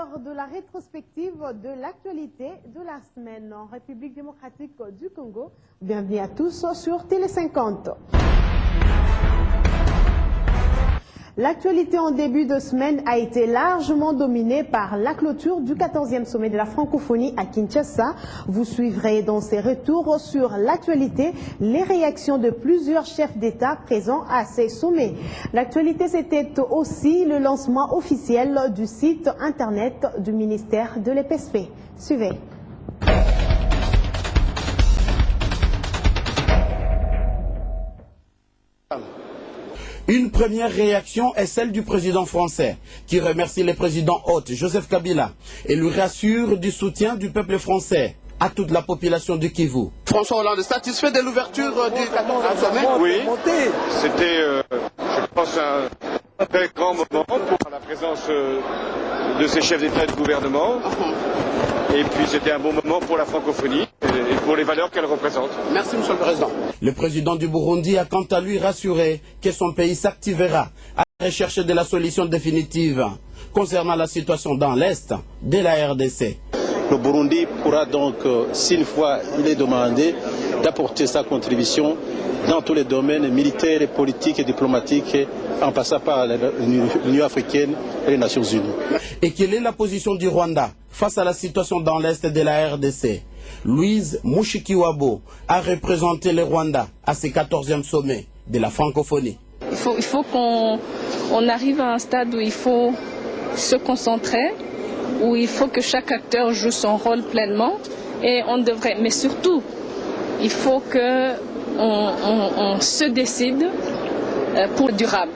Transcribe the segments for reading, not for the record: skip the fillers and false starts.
l'heure de la rétrospective de l'actualité de la semaine en République démocratique du Congo. Bienvenue à tous sur Télé 50. L'actualité en début de semaine a été largement dominée par la clôture du 14e sommet de la francophonie à Kinshasa. Vous suivrez dans ces retours sur l'actualité les réactions de plusieurs chefs d'État présents à ces sommets. L'actualité, c'était aussi le lancement officiel du site internet du ministère de l'EPSP. Suivez. Une première réaction est celle du président français, qui remercie le président hôte Joseph Kabila et lui rassure du soutien du peuple français à toute la population du Kivu. François Hollande est satisfait de l'ouverture du 14e sommet? Oui, c'était, je pense, un très grand moment pour la présence de ces chefs d'État et de gouvernement. Et puis c'était un bon moment pour la francophonie et pour les valeurs qu'elle représente. Merci, Monsieur le Président. Le président du Burundi a quant à lui rassuré que son pays s'activera à la recherche de la solution définitive concernant la situation dans l'Est de la RDC. Le Burundi pourra donc, si une fois il est demandé, d'apporter sa contribution dans tous les domaines militaires, politiques et diplomatiques, en passant par l'Union africaine et les Nations unies. Et quelle est la position du Rwanda face à la situation dans l'Est de la RDC? Louise Mushikiwabo a représenté le Rwanda à ce 14e sommet de la francophonie. Il faut qu'on arrive à un stade où il faut se concentrer, où il faut que chaque acteur joue son rôle pleinement, et on devrait, mais surtout, il faut qu'on se décide pour le durable.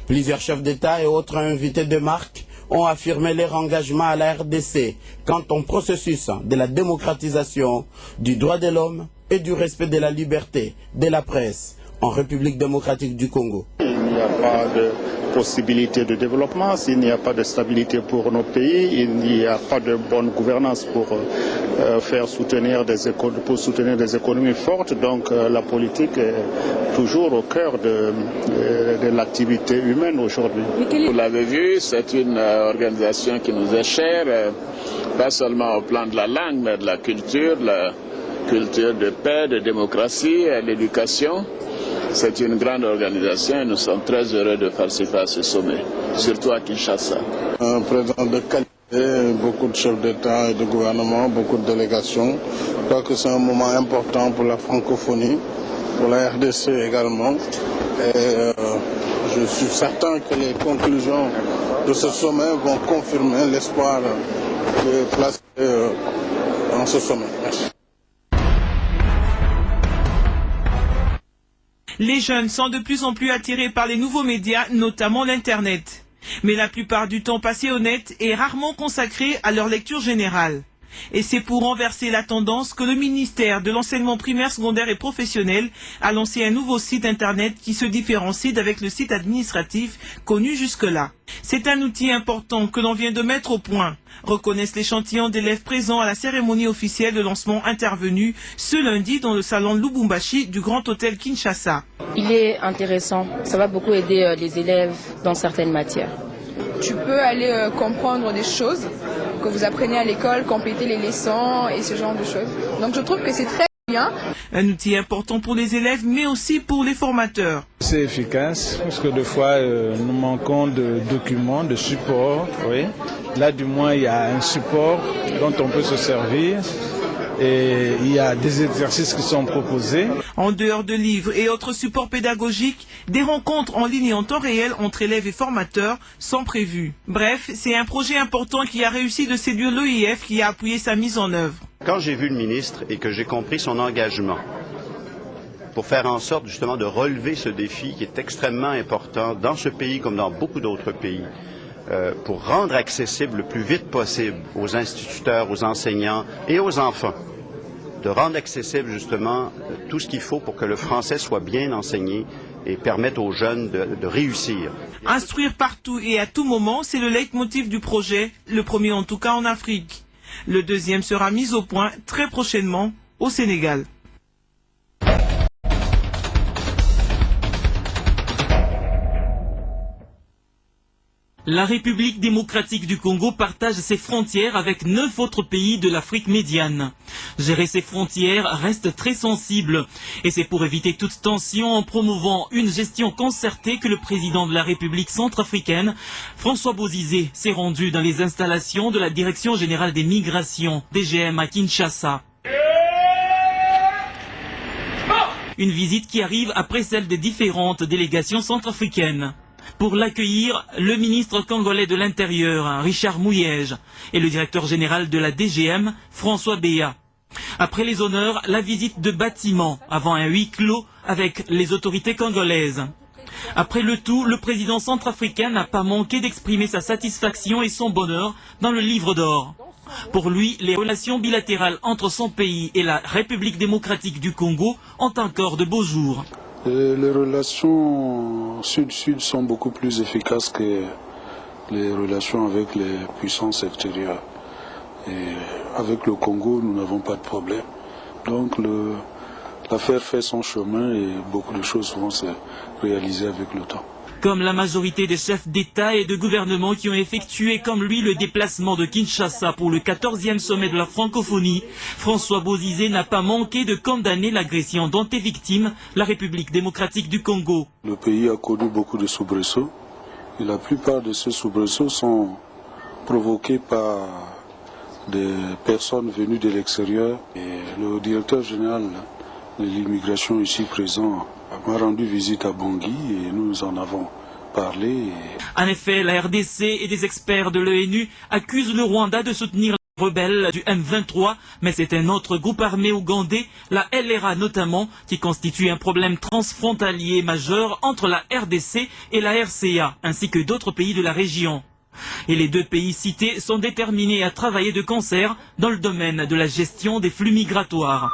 Plusieurs chefs d'État et autres invités de marque ont affirmé leur engagement à la RDC quant au processus de la démocratisation du droit de l'homme et du respect de la liberté de la presse en République démocratique du Congo. Il n'y a pas de possibilité de développement, s'il n'y a pas de stabilité pour nos pays, il n'y a pas de bonne gouvernance pour soutenir des économies fortes. Donc la politique est toujours au cœur de l'activité humaine aujourd'hui. Vous l'avez vu, c'est une organisation qui nous est chère, pas seulement au plan de la langue, mais de la culture de paix, de démocratie, l'éducation. C'est une grande organisation et nous sommes très heureux de participer à ce sommet, surtout à Kinshasa. Un président de qualité, beaucoup de chefs d'État et de gouvernement, beaucoup de délégations. Je crois que c'est un moment important pour la francophonie, pour la RDC également. Et je suis certain que les conclusions de ce sommet vont confirmer l'espoir de placer dans ce sommet. Merci. Les jeunes sont de plus en plus attirés par les nouveaux médias, notamment l'Internet. Mais la plupart du temps passé au net est rarement consacré à leur lecture générale. Et c'est pour renverser la tendance que le ministère de l'enseignement primaire, secondaire et professionnel a lancé un nouveau site internet qui se différencie d'avec le site administratif connu jusque-là. C'est un outil important que l'on vient de mettre au point, reconnaissent l'échantillon d'élèves présents à la cérémonie officielle de lancement intervenue ce lundi dans le salon Lubumbashi du Grand Hôtel Kinshasa. Il est intéressant, ça va beaucoup aider les élèves dans certaines matières. Tu peux aller comprendre des choses que vous apprenez à l'école, compléter les leçons et ce genre de choses. Donc je trouve que c'est très bien. Un outil important pour les élèves mais aussi pour les formateurs. C'est efficace parce que des fois nous manquons de documents, de supports. Oui. Là du moins il y a un support dont on peut se servir. Et il y a des exercices qui sont proposés. En dehors de livres et autres supports pédagogiques, des rencontres en ligne et en temps réel entre élèves et formateurs sont prévues. Bref, c'est un projet important qui a réussi de séduire l'OIF qui a appuyé sa mise en œuvre. Quand j'ai vu le ministre et que j'ai compris son engagement pour faire en sorte justement de relever ce défi qui est extrêmement important dans ce pays comme dans beaucoup d'autres pays, pour rendre accessible le plus vite possible aux instituteurs, aux enseignants et aux enfants, de rendre accessible justement tout ce qu'il faut pour que le français soit bien enseigné et permette aux jeunes de réussir. Instruire partout et à tout moment, c'est le leitmotiv du projet, le premier en tout cas en Afrique. Le deuxième sera mis au point très prochainement au Sénégal. La République démocratique du Congo partage ses frontières avec 9 autres pays de l'Afrique médiane. Gérer ces frontières reste très sensible et c'est pour éviter toute tension en promouvant une gestion concertée que le président de la République centrafricaine, François Bozizé, s'est rendu dans les installations de la Direction générale des migrations, DGM à Kinshasa. Une visite qui arrive après celle des différentes délégations centrafricaines. Pour l'accueillir, le ministre congolais de l'Intérieur, Richard Mouyège, et le directeur général de la DGM, François Béa. Après les honneurs, la visite de bâtiments, avant un huis clos avec les autorités congolaises. Après le tout, le président centrafricain n'a pas manqué d'exprimer sa satisfaction et son bonheur dans le livre d'or. Pour lui, les relations bilatérales entre son pays et la République démocratique du Congo ont encore de beaux jours. Les relations sud-sud sont beaucoup plus efficaces que les relations avec les puissances extérieures. Et avec le Congo, nous n'avons pas de problème. Donc l'affaire fait son chemin et beaucoup de choses vont se réaliser avec le temps. Comme la majorité des chefs d'État et de gouvernement qui ont effectué comme lui le déplacement de Kinshasa pour le 14e sommet de la francophonie, François Bozizé n'a pas manqué de condamner l'agression dont est victime la République démocratique du Congo. Le pays a connu beaucoup de soubresauts et la plupart de ces soubresauts sont provoqués par des personnes venues de l'extérieur. Et le directeur général de l'immigration ici présent m'a rendu visite à Bangui et nous en avons parlé. En effet, la RDC et des experts de l'ONU accusent le Rwanda de soutenir les rebelles du M23, mais c'est un autre groupe armé ougandais, la LRA notamment, qui constitue un problème transfrontalier majeur entre la RDC et la RCA, ainsi que d'autres pays de la région. Et les deux pays cités sont déterminés à travailler de concert dans le domaine de la gestion des flux migratoires.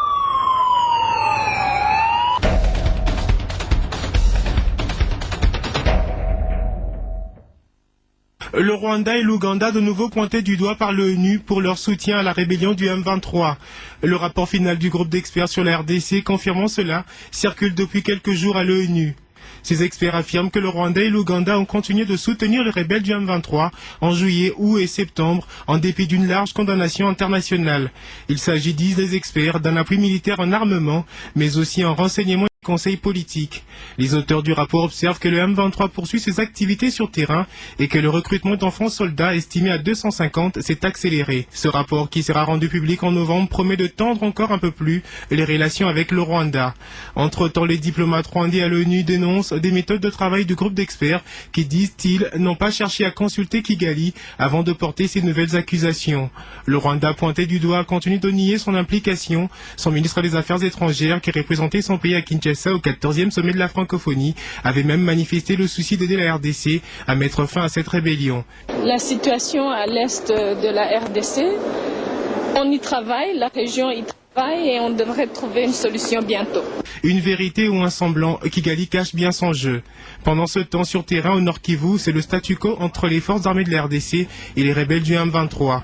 Le Rwanda et l'Ouganda de nouveau pointés du doigt par l'ONU pour leur soutien à la rébellion du M23. Le rapport final du groupe d'experts sur la RDC confirmant cela circule depuis quelques jours à l'ONU. Ces experts affirment que le Rwanda et l'Ouganda ont continué de soutenir les rebelles du M23 en juillet, août et septembre, en dépit d'une large condamnation internationale. Il s'agit, disent les experts, d'un appui militaire en armement, mais aussi en renseignement et conseil politique. Les auteurs du rapport observent que le M23 poursuit ses activités sur terrain et que le recrutement d'enfants soldats estimé à 250 s'est accéléré. Ce rapport, qui sera rendu public en novembre, promet de tendre encore un peu plus les relations avec le Rwanda. Entre-temps, les diplomates rwandais à l'ONU dénoncent des méthodes de travail du groupe d'experts qui, disent-ils, n'ont pas cherché à consulter Kigali avant de porter ces nouvelles accusations. Le Rwanda, pointé du doigt, continue de nier son implication. Son ministre des Affaires étrangères, qui représentait son pays à Kinshasa au 14e sommet de la francophonie, avait même manifesté le souci d'aider la RDC à mettre fin à cette rébellion. La situation à l'est de la RDC, on y travaille, la région y travaille et on devrait trouver une solution bientôt. Une vérité ou un semblant, Kigali cache bien son jeu. Pendant ce temps, sur terrain au Nord Kivu, c'est le statu quo entre les forces armées de la RDC et les rebelles du M23.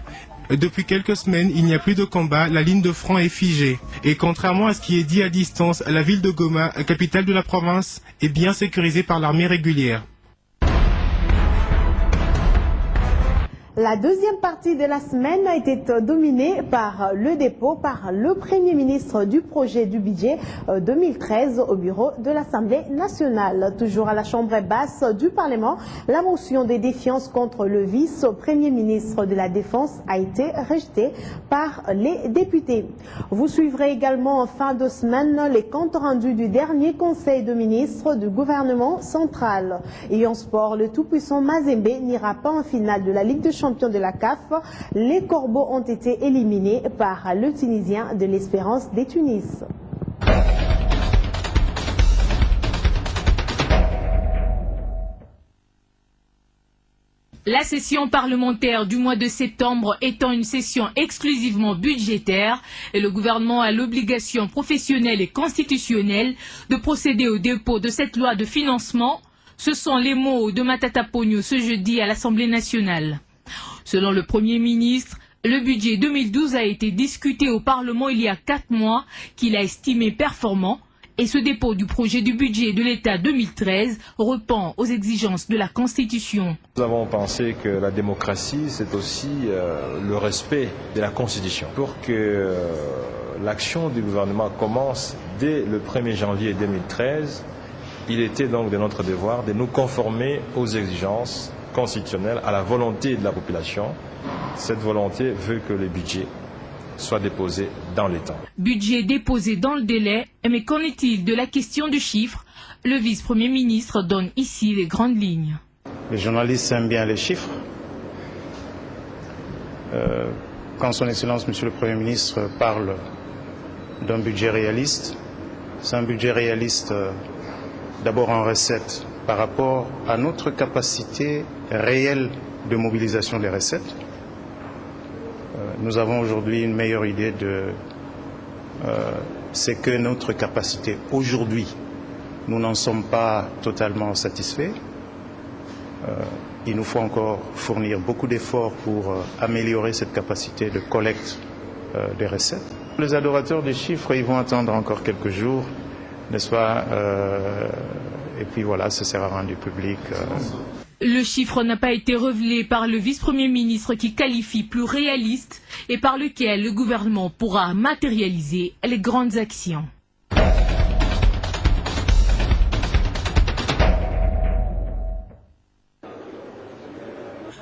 Depuis quelques semaines, il n'y a plus de combat, la ligne de front est figée. Et contrairement à ce qui est dit à distance, la ville de Goma, capitale de la province, est bien sécurisée par l'armée régulière. La deuxième partie de la semaine a été dominée par le dépôt par le Premier ministre du projet du budget 2013 au bureau de l'Assemblée nationale. Toujours à la Chambre basse du Parlement, la motion de défiance contre le vice-premier ministre de la Défense a été rejetée par les députés. Vous suivrez également en fin de semaine les comptes rendus du dernier Conseil de ministres du gouvernement central. Et en sport, le tout-puissant Mazembe n'ira pas en finale de la Ligue des champion de la CAF, les Corbeaux ont été éliminés par le Tunisien de l'Espérance des Tunis. La session parlementaire du mois de septembre étant une session exclusivement budgétaire, et le gouvernement a l'obligation professionnelle et constitutionnelle de procéder au dépôt de cette loi de financement. Ce sont les mots de Matata Ponyo ce jeudi à l'Assemblée nationale. Selon le Premier ministre, le budget 2012 a été discuté au Parlement il y a 4 mois, qu'il a estimé performant. Et ce dépôt du projet du budget de l'État 2013 répond aux exigences de la Constitution. Nous avons pensé que la démocratie, c'est aussi le respect de la Constitution. Pour que l'action du gouvernement commence dès le 1er janvier 2013, il était donc de notre devoir de nous conformer aux exigences constitutionnelles, à la volonté de la population. Cette volonté veut que le budget soit déposé dans les temps. Budget déposé dans le délai, mais qu'en est-il de la question du chiffre? Le vice-premier ministre donne ici les grandes lignes. Les journalistes aiment bien les chiffres. Quand son Excellence, Monsieur le Premier ministre, parle d'un budget réaliste, c'est un budget réaliste d'abord en recettes par rapport à notre capacité réelle de mobilisation des recettes. Nous avons aujourd'hui une meilleure idée de c'est que notre capacité aujourd'hui, nous n'en sommes pas totalement satisfaits. Il nous faut encore fournir beaucoup d'efforts pour améliorer cette capacité de collecte des recettes. Les adorateurs des chiffres, ils vont attendre encore quelques jours, n'est-ce pas, et puis voilà, ce sera rendu public. Le chiffre n'a pas été révélé par le vice-premier ministre qui qualifie plus réaliste et par lequel le gouvernement pourra matérialiser les grandes actions.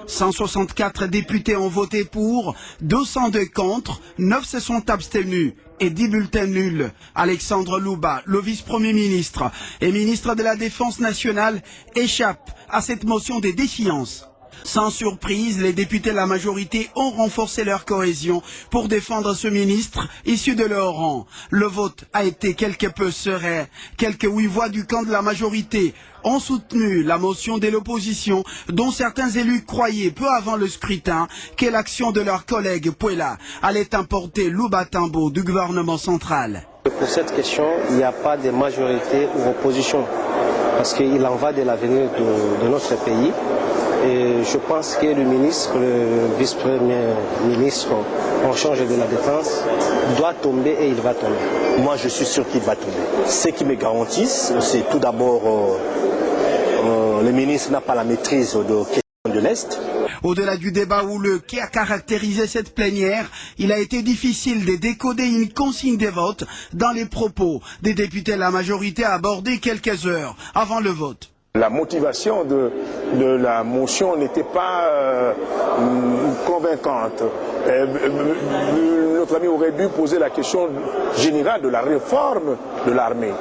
« 164 députés ont voté pour, 202 contre, 9 se sont abstenus et 10 bulletins nuls. Alexandre Louba, le vice-premier ministre et ministre de la Défense nationale, échappe à cette motion de défiance. Sans surprise, les députés de la majorité ont renforcé leur cohésion pour défendre ce ministre issu de leur rang. Le vote a été quelque peu serein. Quelques 8 voix du camp de la majorité ont soutenu la motion de l'opposition, dont certains élus croyaient peu avant le scrutin que l'action de leur collègue Pouela allait importer Louba Tambo du gouvernement central. Pour cette question, il n'y a pas de majorité ou opposition, parce qu'il en va de l'avenir de notre pays. Et je pense que le ministre, le vice-premier ministre en charge de la défense doit tomber et il va tomber. Moi je suis sûr qu'il va tomber. Ce qui me garantissent, c'est tout d'abord le ministre n'a pas la maîtrise de question de l'Est. Au-delà du débat houleux qui a caractérisé cette plénière, il a été difficile de décoder une consigne de vote dans les propos des députés de la majorité abordés quelques heures avant le vote. La motivation de la motion n'était pas convaincante. Notre ami aurait dû poser la question générale de la réforme de l'armée.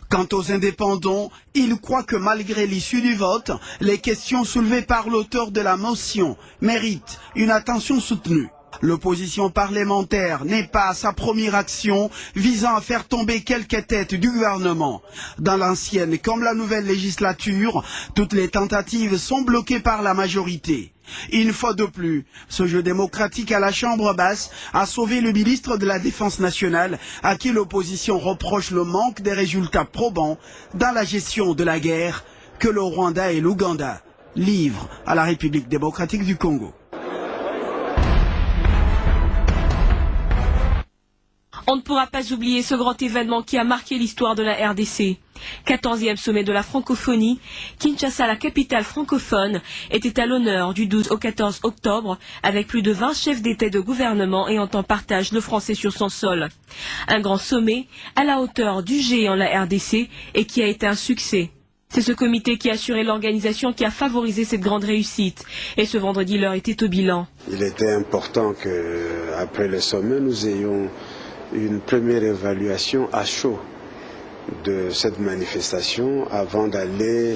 Quant aux indépendants, ils croient que malgré l'issue du vote, les questions soulevées par l'auteur de la motion méritent une attention soutenue. L'opposition parlementaire n'est pas à sa première action visant à faire tomber quelques têtes du gouvernement. Dans l'ancienne comme la nouvelle législature, toutes les tentatives sont bloquées par la majorité. Une fois de plus, ce jeu démocratique à la Chambre basse a sauvé le ministre de la Défense nationale à qui l'opposition reproche le manque des résultats probants dans la gestion de la guerre que le Rwanda et l'Ouganda livrent à la République démocratique du Congo. On ne pourra pas oublier ce grand événement qui a marqué l'histoire de la RDC. 14e sommet de la francophonie, Kinshasa, la capitale francophone, était à l'honneur du 12 au 14 octobre avec plus de 20 chefs d'État et de gouvernement ayant en partage le français sur son sol. Un grand sommet à la hauteur du géant la RDC et qui a été un succès. C'est ce comité qui a assuré l'organisation qui a favorisé cette grande réussite. Et ce vendredi, l'heure était au bilan. Il était important qu'après le sommet, nous ayons une première évaluation à chaud de cette manifestation avant d'aller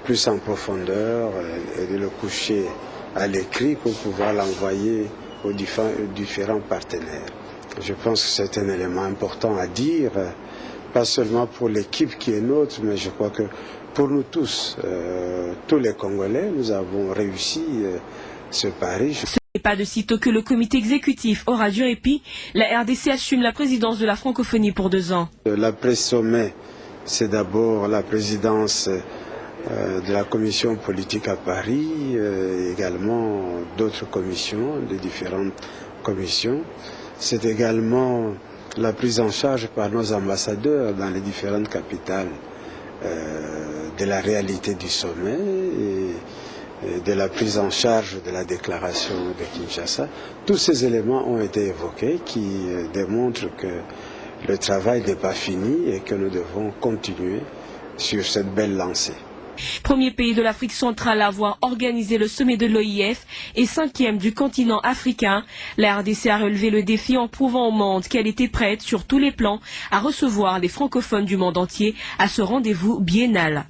plus en profondeur et de le coucher à l'écrit pour pouvoir l'envoyer aux différents partenaires. Je pense que c'est un élément important à dire, pas seulement pour l'équipe qui est nôtre, mais je crois que pour nous tous, tous les Congolais, nous avons réussi ce pari. Et pas de sitôt que le comité exécutif aura du répit, la RDC assume la présidence de la francophonie pour 2 ans. L'après-sommet, c'est d'abord la présidence de la commission politique à Paris, également d'autres commissions, de différentes commissions. C'est également la prise en charge par nos ambassadeurs dans les différentes capitales de la réalité du sommet et de la prise en charge de la déclaration de Kinshasa. Tous ces éléments ont été évoqués qui démontrent que le travail n'est pas fini et que nous devons continuer sur cette belle lancée. Premier pays de l'Afrique centrale à avoir organisé le sommet de l'OIF et 5e du continent africain, la RDC a relevé le défi en prouvant au monde qu'elle était prête sur tous les plans à recevoir les francophones du monde entier à ce rendez-vous biennal.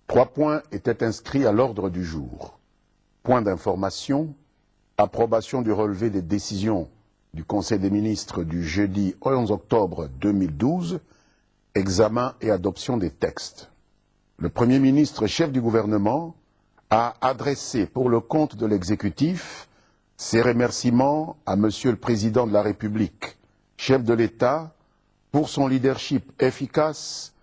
Trois points étaient inscrits à l'ordre du jour. Point d'information, approbation du relevé des décisions du Conseil des ministres du jeudi 11 octobre 2012, examen et adoption des textes. Le Premier ministre, chef du gouvernement, a adressé pour le compte de l'exécutif ses remerciements à Monsieur le Président de la République, chef de l'État, pour son leadership efficace.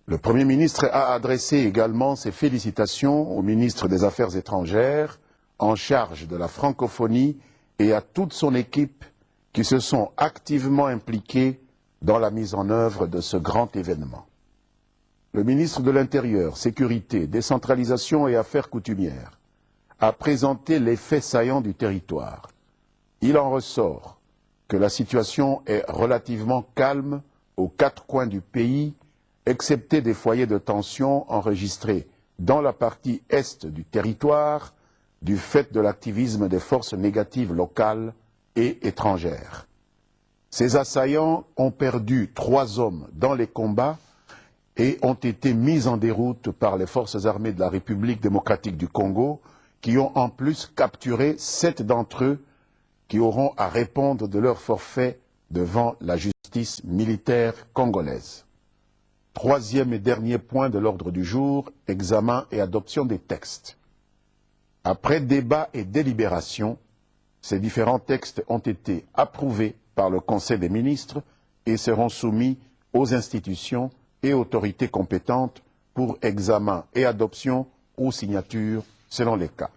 Le Premier ministre a adressé également ses félicitations au ministre des Affaires étrangères en charge de la francophonie et à toute son équipe qui se sont activement impliqués dans la mise en œuvre de ce grand événement. Le ministre de l'Intérieur, Sécurité, Décentralisation et Affaires coutumières a présenté les faits saillants du territoire. Il en ressort que la situation est relativement calme aux quatre coins du pays, excepté des foyers de tension enregistrés dans la partie est du territoire du fait de l'activisme des forces négatives locales et étrangères. Ces assaillants ont perdu 3 hommes dans les combats et ont été mis en déroute par les forces armées de la République démocratique du Congo, qui ont en plus capturé 7 d'entre eux qui auront à répondre de leur forfait devant la justice militaire congolaise. Troisième et dernier point de l'ordre du jour, examen et adoption des textes. Après débat et délibération, ces différents textes ont été approuvés par le Conseil des ministres et seront soumis aux institutions et autorités compétentes pour examen et adoption ou signature selon les cas.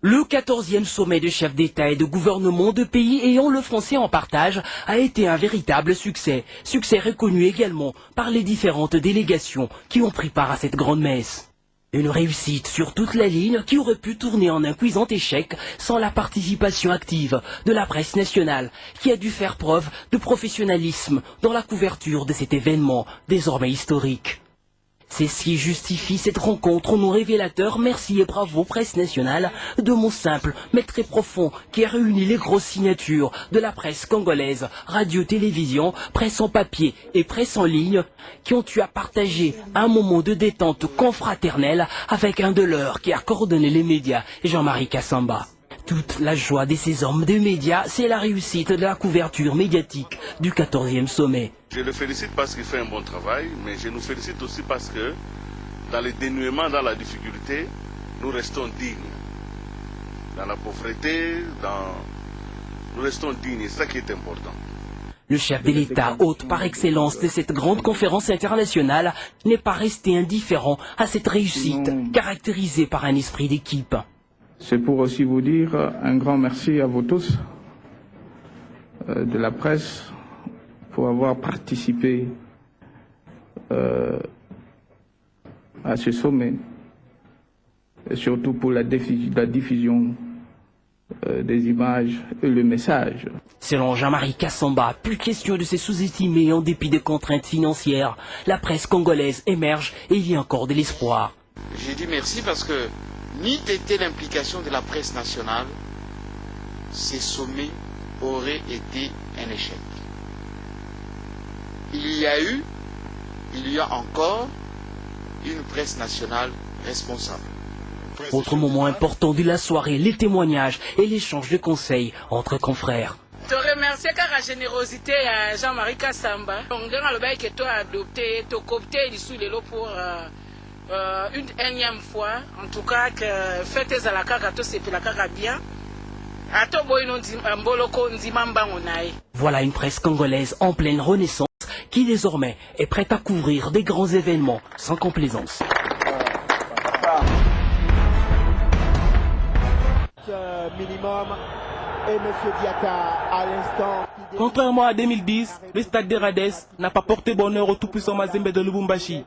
Le 14e sommet de chefs d'État et de gouvernement de pays ayant le français en partage a été un véritable succès. Succès reconnu également par les différentes délégations qui ont pris part à cette grande messe. Une réussite sur toute la ligne qui aurait pu tourner en un cuisant échec sans la participation active de la presse nationale qui a dû faire preuve de professionnalisme dans la couverture de cet événement désormais historique. C'est ce qui justifie cette rencontre au nom révélateur. Merci et bravo presse nationale de mots simples mais très profonds qui a réuni les grosses signatures de la presse congolaise, radio-télévision, presse en papier et presse en ligne qui ont eu à partager un moment de détente confraternelle avec un de leurs qui a coordonné les médias, Jean-Marie Kassamba. Toute la joie de ces hommes de médias, c'est la réussite de la couverture médiatique du 14e sommet. Je le félicite parce qu'il fait un bon travail, mais je nous félicite aussi parce que dans les dénuements, dans la difficulté, nous restons dignes. Dans la pauvreté, nous restons dignes, c'est ça qui est important. Le chef de l'État, hôte par excellence de cette grande conférence internationale, n'est pas resté indifférent à cette réussite, caractérisée par un esprit d'équipe. C'est pour aussi vous dire un grand merci à vous tous de la presse pour avoir participé à ce sommet et surtout pour la diffusion des images et le message. Selon Jean-Marie Kassamba, plus question de se sous-estimer en dépit des contraintes financières. La presse congolaise émerge et il y a encore de l'espoir. J'ai dit merci parce que n'eût été l'implication de la presse nationale, ces sommets auraient été un échec. Il y a encore une presse nationale responsable. Autre moment important de la soirée, les témoignages et l'échange de conseils entre confrères. Je remercie la générosité à Jean-Marie Kassamba. On a que tu as adopté, tu as coopté pour une énième fois. En tout cas, que faites à la caca, c'est la caca bien. Voilà une presse congolaise en pleine renaissance qui désormais est prête à couvrir des grands événements sans complaisance. Minimum et M. Diaka à l'instant. Contrairement à 2010, le stade d'Erades n'a pas porté bonheur au tout-puissant Mazembe de Lubumbashi.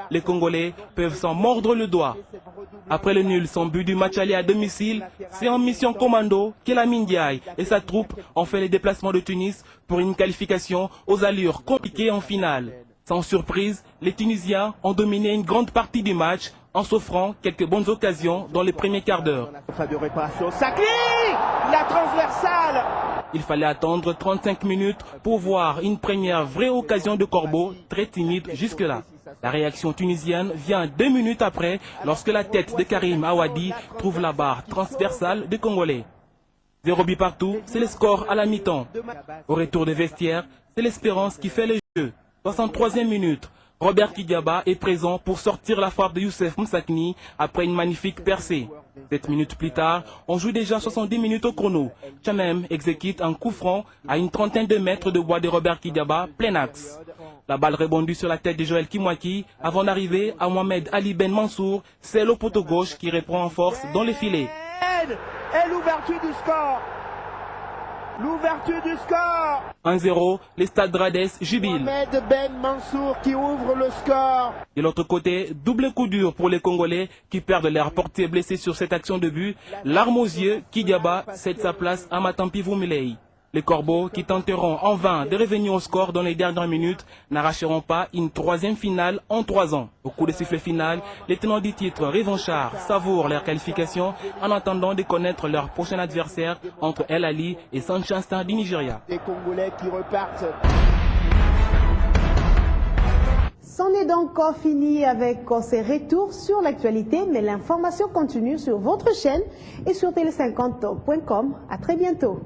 Les Congolais peuvent s'en mordre le doigt. Après le nul sans but du match aller à domicile, c'est en mission commando que Lamine Ndiaye et sa troupe ont fait les déplacements de Tunis pour une qualification aux allures compliquées en finale. Sans surprise, les Tunisiens ont dominé une grande partie du match en s'offrant quelques bonnes occasions dans les premiers quarts d'heure. La transversale. Il fallait attendre 35 minutes pour voir une première vraie occasion de Corbeau, très timide jusque-là. La réaction tunisienne vient 2 minutes après, lorsque la tête de Karim Awadi trouve la barre transversale des Congolais. 0 but partout, c'est le score à la mi-temps. Au retour des vestiaires, c'est l'espérance qui fait le jeu. 63e minute, Robert Kidiaba est présent pour sortir la frappe de Youssef Moussakni après une magnifique percée. 7 minutes plus tard, on joue déjà 70 minutes au chrono. Chamem exécute un coup franc à une trentaine de mètres de bois de Robert Kidiaba, plein axe. La balle rebondit sur la tête de Joël Kimwaki avant d'arriver à Mohamed Ali Ben Mansour, c'est le poteau gauche qui reprend en force dans les filets. Et l'ouverture du score. L'ouverture du score. 1-0, les stades Rades jubilent. Mohamed Ben Mansour qui ouvre le score. De l'autre côté, double coup dur pour les Congolais qui perdent leur portier blessé sur cette action de but. L'arme aux yeux, Kidiaba cède sa place à Matampi Vumilei. Les Corbeaux, qui tenteront en vain de revenir au score dans les dernières minutes, n'arracheront pas une 3e finale en 3 ans. Au coup de sifflet final, les tenants du titre revanchards savourent leur qualification en attendant de connaître leur prochain adversaire entre El Ali et Sunshine du Nigeria. Des Congolais qui repartent. C'en est donc fini avec ces retours sur l'actualité, mais l'information continue sur votre chaîne et sur télé50.com. À très bientôt.